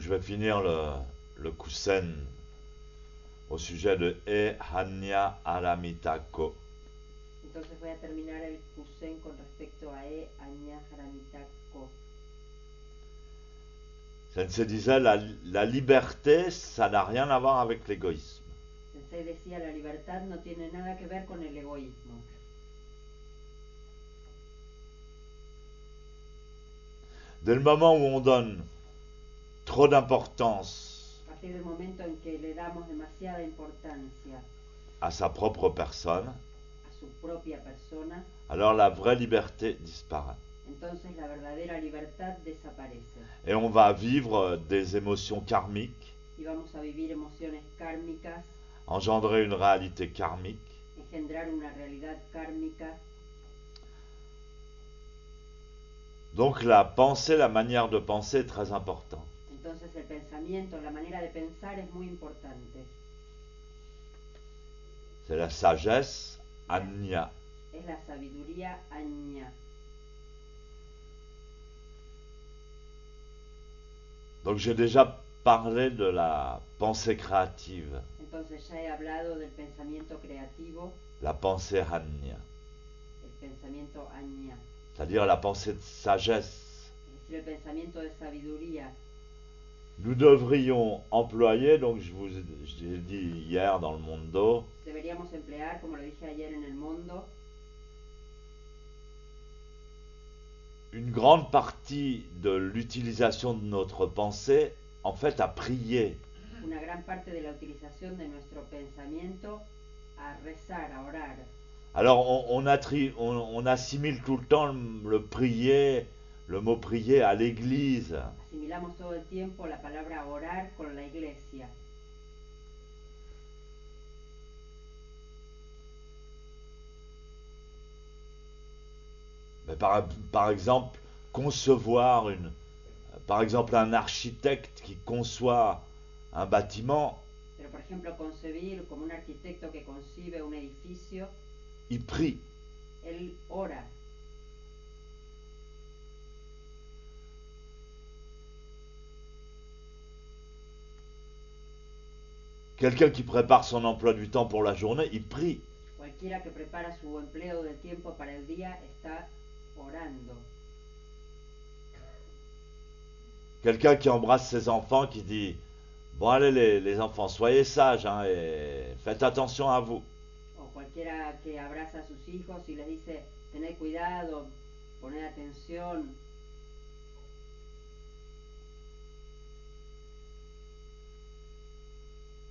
je vais finir le kusen au sujet de E Hanya Aramitako. Entonces voy a terminar el kusen con respecto a E Aña Haramita Ko. Sensei disait la liberté, ça n'a rien à voir avec l'égoïsme. Sensei decía, la libertad no tiene nada que ver con el egoísmo. Dès le moment où on donne trop d'importance A partir del momento en que le damos demasiada importancia à sa propre personne, a su propia persona, alors la vraie liberté disparaît. entonces la verdadera libertad desaparece. Et on va vivre des émotions karmiques, Y vamos a vivir emociones kármicas, engendrer une réalité karmique, engendrar una realidad kármica. Donc la pensée, la manière de penser est très importante. Entonces el pensamiento, la manera de pensar es muy importante. C'est la sagesse, Anya. Es la sabiduría Aña. Donc j'ai déjà parlé de la pensée créative, Entonces ya he hablado del pensamiento creativo, la pensée Anya, el pensamiento Aña, c'est-à-dire la pensée de sagesse. es decir, el pensamiento de sabiduría. Nous devrions employer, donc j'ai dit hier dans le Mondo, Deberíamos emplear, como lo dije ayer en el Mundo, une grande partie de l'utilisation de notre pensée, en fait, à prier. una gran parte de la utilización de nuestro pensamiento a rezar, a orar. Alors on assimile tout le temps le prier, le mot prier à l'église. Asimilamos todo el tiempo la palabra orar con la iglesia. Mais par exemple, concevoir par exemple un architecte qui conçoit un bâtiment, Pero por ejemplo, concebir como un arquitecto que concibe un edificio, il prie. él ora. Quelqu'un qui prépare son emploi du temps pour la journée, il prie. Cualquiera que prepara su empleo del tiempo para el día está orando. Quelqu'un qui embrasse ses enfants, qui dit bon allez les enfants, soyez sages hein, et faites attention à vous. O cualquiera que abraza a sus hijos y les dice, tened cuidado, poned atención.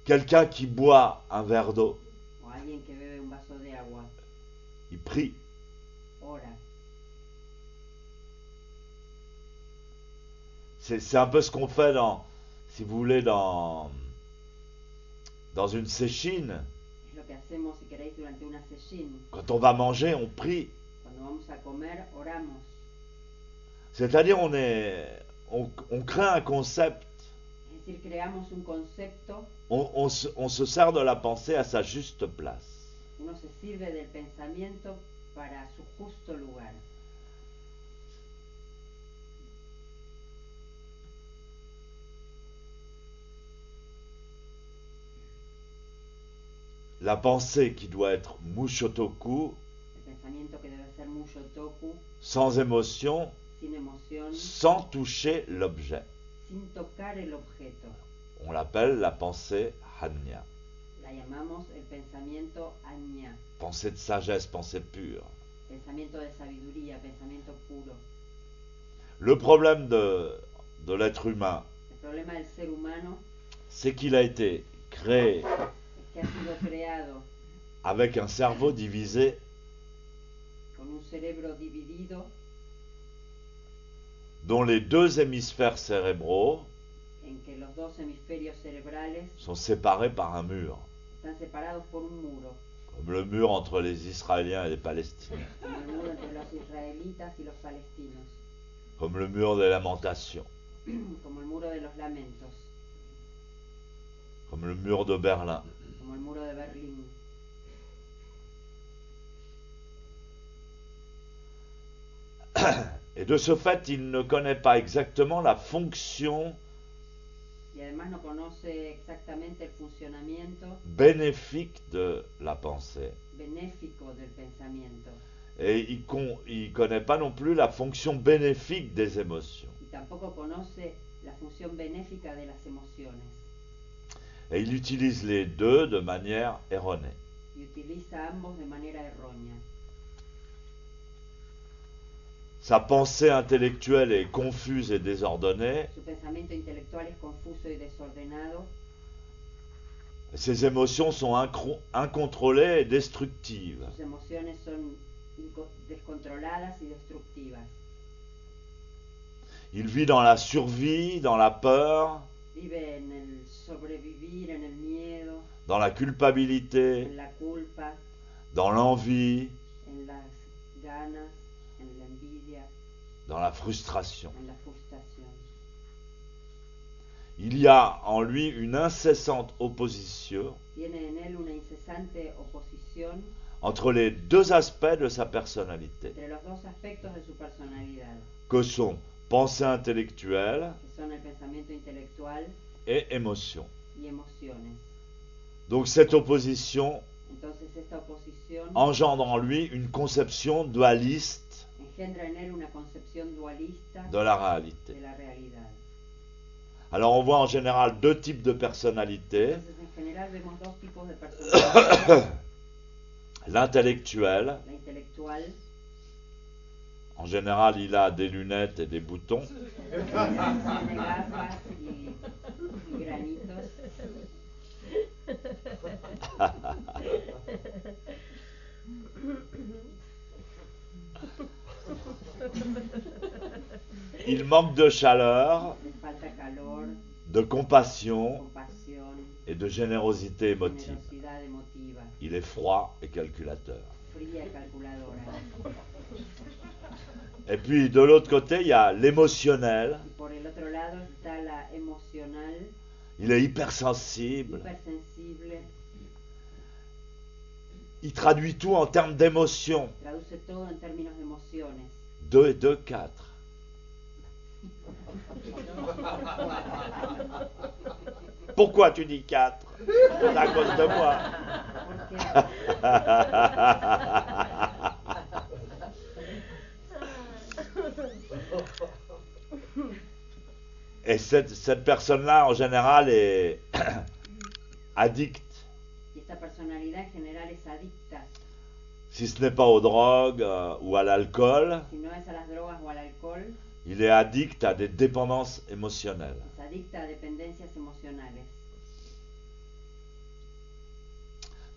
Quelqu'un qui boit un verre d'eau, O alguien que bebe un vaso de agua, il prie. ora. C'est un peu ce qu'on fait si vous voulez, dans une séchine. Es lo que hacemos, si queréis, durante una sesshin. Quand on va manger, on prie. Cuando vamos a comer, oramos. C'est-à-dire on crée un concept, Es decir, creamos un concepto, on se sert de la pensée à sa juste place. uno se sirve del pensamiento para su justo lugar. La pensée qui doit être mushotoku, El pensamiento que debe ser mushotoku, sans émotion, sin emoción, sans toucher l'objet. sin tocar el objeto. On l'appelle la pensée Hanya. La llamamos el pensamiento Aña, Pensée de sagesse, pensée pure. pensamiento de sabiduría, pensamiento puro. Le problème de l'être humain, El problema del ser humano c'est qu'il a été créé es que ha sido creado avec un cerveau divisé con un cerebro dividido, dont les deux hémisphères cérébraux en que los dos hemisferios cerebrales sont séparés par un mur, están separados por un muro, comme le mur entre les Israéliens et les Palestiniens, como el muro entre los israelitas y los palestinos, comme le mur des lamentations, como el muro de los lamentos, comme le mur de Berlin. como el muro de Berlín. Et de ce fait, il ne connaît pas exactement la fonction Y además no conoce exactamente el funcionamiento bénéfique de la pensée. benéfico del pensamiento. Et il connaît pas non plus la fonction bénéfique des émotions. Y tampoco conoce la función benéfica de las emociones. Et il utilise les deux de manière erronée. Y utiliza ambos de manera errónea. Sa pensée intellectuelle est confuse et désordonnée. Su pensamiento intelectual es confuso y desordenado. Ses émotions sont incontrôlées et destructives. Sus emociones son descontroladas y destructivas. Il vit dans la survie, dans la peur, Vive en el sobrevivir, en el miedo, dans la culpabilité, en la culpa, dans l'envie, en las ganas, en la envidia, dans la frustration. en la frustración. Il y a en lui une incessante opposition Tiene en él una incesante oposición entre les deux aspects de sa personnalité, entre los dos aspectos de su personalidad, que sont pensée intellectuelle que son el pensamiento intelectual et émotion. y emociones. Donc cette opposition Entonces esta oposición engendre en lui une conception dualiste engendra en él una concepción dualista de la réalité. de la realidad. Alors on voit en général deux types de personnalités, Entonces en general vemos dos tipos de personalidad, l'intellectuel, la intelectual, en général il a des lunettes et des boutons, tiene gafas y granitos, il manque de chaleur, les falta calor, de compassion compasión, et de générosité émotive. generosidad emotiva, Il est froid et calculateur. fría y calculadora. Et puis de l'autre côté, il y a l'émotionnel. Y por el otro lado está la emocional, Il est hypersensible. hipersensible, Il traduit tout en termes d'émotions. traduce todo en términos de emociones. 2 et 2, 4. Pourquoi tu dis 4? C'est à cause de moi. Porque Et cette personne-là, en général, est addicte. y esta personalidad en general es adicta, Si ce n'est pas aux drogues ou à l'alcool, si no es a las drogas o al alcohol, il est addict à des dépendances émotionnelles. es adicta a dependencias emocionales.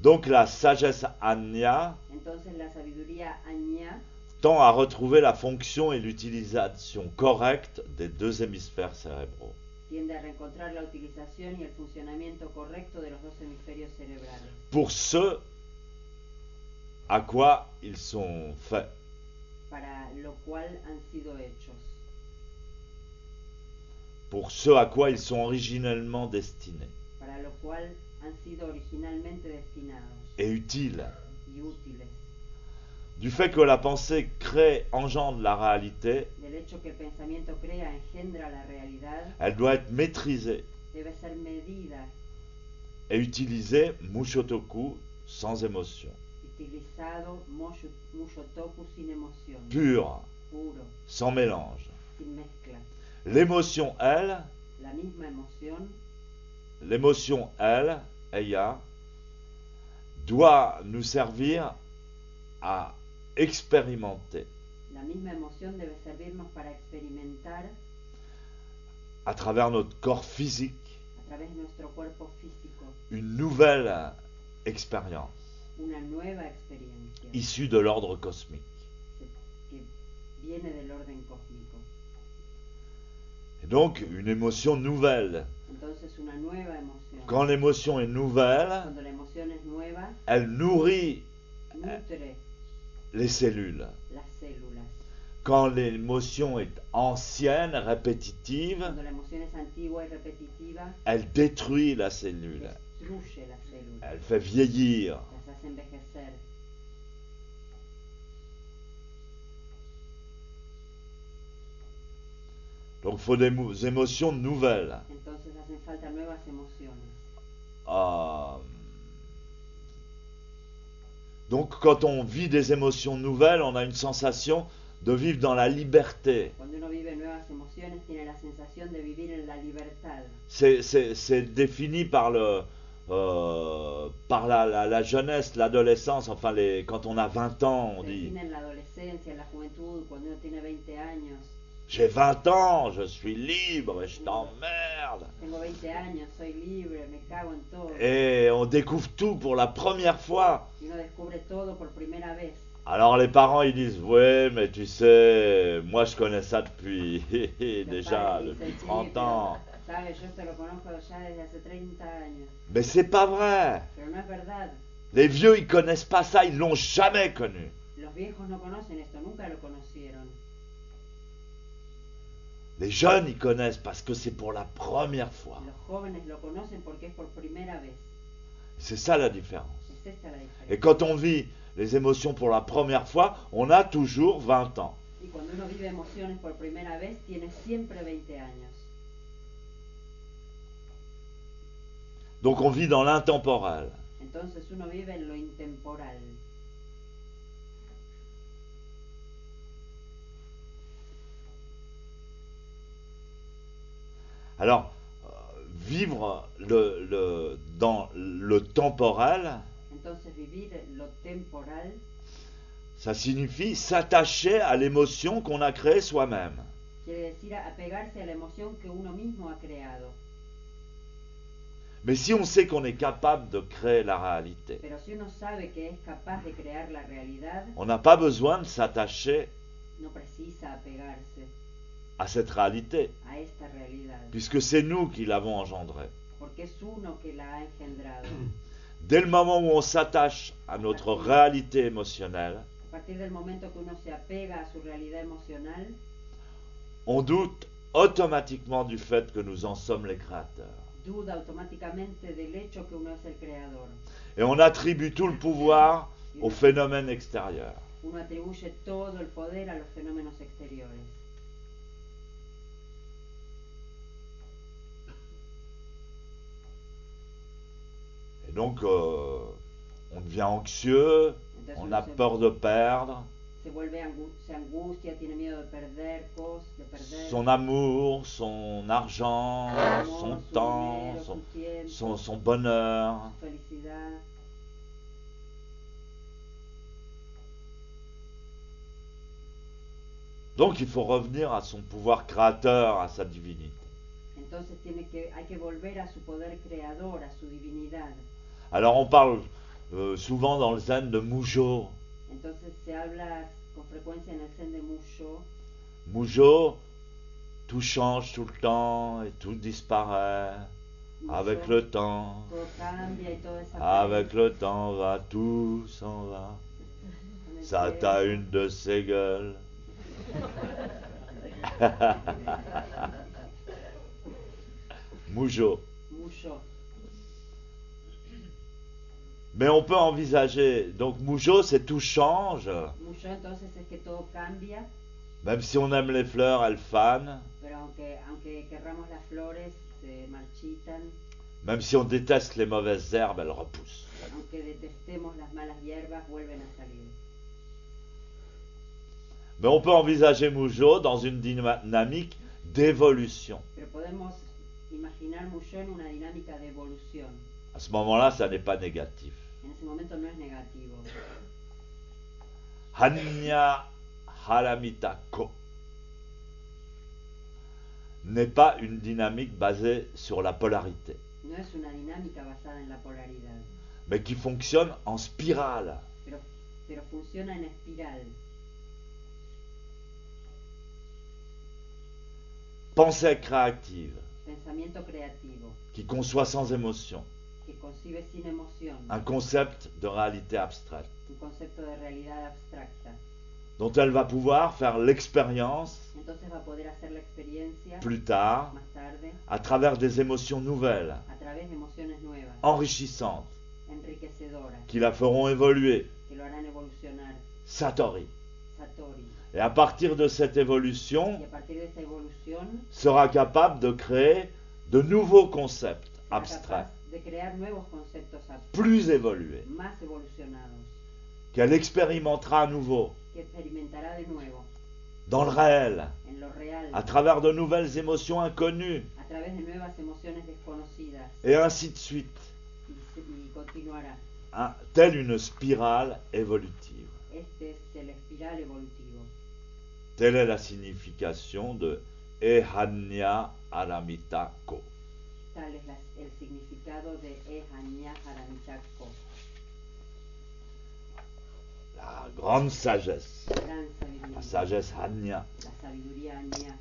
Donc la sagesse Anya Entonces la sabiduría añá tend à retrouver la fonction et l'utilisation correcte des deux hémisphères cérébraux. tiende a reencontrar la utilización y el funcionamiento correcto de los dos hemisferios cerebrales, Pour ce à quoi ils sont faits. para lo cual han sido hechos, Pour ce à quoi ils sont originellement destinés para lo cual han sido originalmente destinados et utiles. y útiles. Du fait que la pensée crée, engendre la réalité, Del hecho que el pensamiento crea, engendra la realidad, elle doit être maîtrisée debe ser medida, et utilisée mushotoku sans émotion, utilizado mushotoku sin emoción, pure, puro, sans mélange. sin mezcla. L'émotion, elle, La misma emoción, Eya, doit nous servir à expérimenter la misma emoción debe servirnos para experimentar à travers notre corps physique a través de nuestro cuerpo físico une nouvelle expérience una nueva experiencia issue de l'ordre cosmique. que viene del orden cósmico. Et donc une émotion nouvelle. Entonces una nueva emoción. Quand l'émotion est nouvelle, Cuando la emoción es nueva, elle nourrit nutre les cellules. las células. Quand l'émotion est ancienne, répétitive, Cuando la emoción es antigua y repetitiva, elle détruit la cellule. destruye las células, Elle fait vieillir. las hace envejecer. Donc il faut des émotions nouvelles. Entonces hacen falta nuevas emociones. Donc quand on vit des émotions nouvelles, on a une sensation de vivre dans la liberté. Cuando uno vive nuevas emociones, tiene la sensación de vivir en la libertad. C'est défini par par la jeunesse, l'adolescence, enfin quand on a 20 ans, on Se dit define en la adolescencia, en la juventud, cuando uno tiene 20 años. j'ai 20 ans, je suis libre et je t'emmerde. Tengo 20 años, soy libre, me cago en todo. Et on découvre tout pour la première fois. Y uno descubre todo por primera vez. Alors les parents ils disent ouais mais tu sais moi je connais ça depuis Los déjà padres depuis dicen, sí, 30 pero, ans. sabes, yo te lo conozco ya desde hace 30 años. Mais c'est pas vrai. Pero no es verdad. Les vieux ils connaissent pas ça, ils l'ont jamais connu. Los viejos no conocen esto, nunca lo conocieron. Les jeunes ils connaissent parce que c'est pour la première fois. Los jóvenes lo conocen porque es por primera vez. C'est ça la différence. Es esta la diferencia. Et quand on vit les émotions pour la première fois, on a toujours 20 ans. Y cuando uno vive emociones por primera vez, tiene siempre 20 años. Donc on vit dans l'intemporel. Entonces uno vive en lo intemporal. Alors, vivre dans le temporel, Entonces vivir lo temporal ça signifie s'attacher à l'émotion qu'on a créée soi-même. quiere decir apegarse a la emoción que uno mismo ha creado. Mais si on sait qu'on est capable de créer la réalité, Pero si uno sabe que es capaz de crear la realidad, on n'a pas besoin de s'attacher no precisa apegarse à cette réalité, a esta realidad, puisque c'est nous qui l'avons engendrée. porque es uno que la ha engendrado. Dès le moment où on s'attache à notre réalité émotionnelle, A partir del momento que uno se apega a su realidad emocional, on doute automatiquement du fait que nous en sommes les créateurs. duda automáticamente del hecho que uno es el creador. Et on attribue tout le pouvoir aux phénomènes extérieurs. Uno atribuye todo el poder a los fenómenos exteriores. Et donc, on devient anxieux, Entonces on uno a peur de perdre se angustia, tiene miedo de perder cosas, de perder son amour, son argent, su amor, son su temps, dinero, su tiempo, son bonheur. su felicidad. Donc il faut revenir à son pouvoir créateur, à sa divinité. Entonces hay que volver a su poder creador, a su divinidad. Alors on parle souvent dans le zen de Mujo. Entonces se habla con frecuencia en el Zen de Musho. Mujo, tout change tout le temps et tout disparaît. Avec Musho, le temps, todo cambia y todo desaparece. avec le temps va, tout s'en va. Con el Ça tiempo. t'a une de ses gueules. Mujo. Musho. Mais on peut envisager, donc Mujo c'est tout change, Musho entonces es que todo cambia, même si on aime les fleurs, elles fanent, pero aunque querramos las flores, se marchitan. même si on déteste les mauvaises herbes, elles repoussent. Aunque detestemos las malas hierbas, vuelven a salir. Mais on peut envisager Mujo dans une dynamique d'évolution. Pero podemos imaginar Musho en una dinámica de evolución. À ce moment-là, ça n'est pas négatif. En ese momento no es negativo. Hanya Haramita Ko n'est pas une dynamique basée sur la polarité, No es una dinámica basada en la polaridad, mais qui fonctionne en spirale. pero funciona en espiral. Pensée créative, Pensamiento creativo, qui conçoit sans émotion, que concibe sin emoción, un concept de réalité abstraite, un concepto de realidad abstracta. dont elle va pouvoir faire l'expérience Entonces va a poder hacer la experiencia plus tard más tarde à travers des émotions nouvelles, a través de emociones nuevas, enrichissantes, enriquecedoras, qui la feront évoluer. que lo harán evolucionar. Satori. Satori. Et à partir de cette Y évolution, a partir de esta evolución sera capable de créer de nouveaux concepts será abstraits, capaz de crear nuevos conceptos abstractos, plus évolués, más evolucionados, qu'elle expérimentera à nouveau que experimentará de nuevo dans le réel, en lo real, à travers de nouvelles émotions inconnues, a través de nuevas emociones desconocidas, et ainsi de suite, y continuará. hein, telle une spirale évolutive. Este es el espiral evolutivo. Telle est la signification de Ehanya Aramitako, Tal es el significado de Ehanya Haramitako, la grande sagesse, la gran sabiduría, la sagesse Hanya. la sabiduría Anya.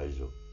Paraiso.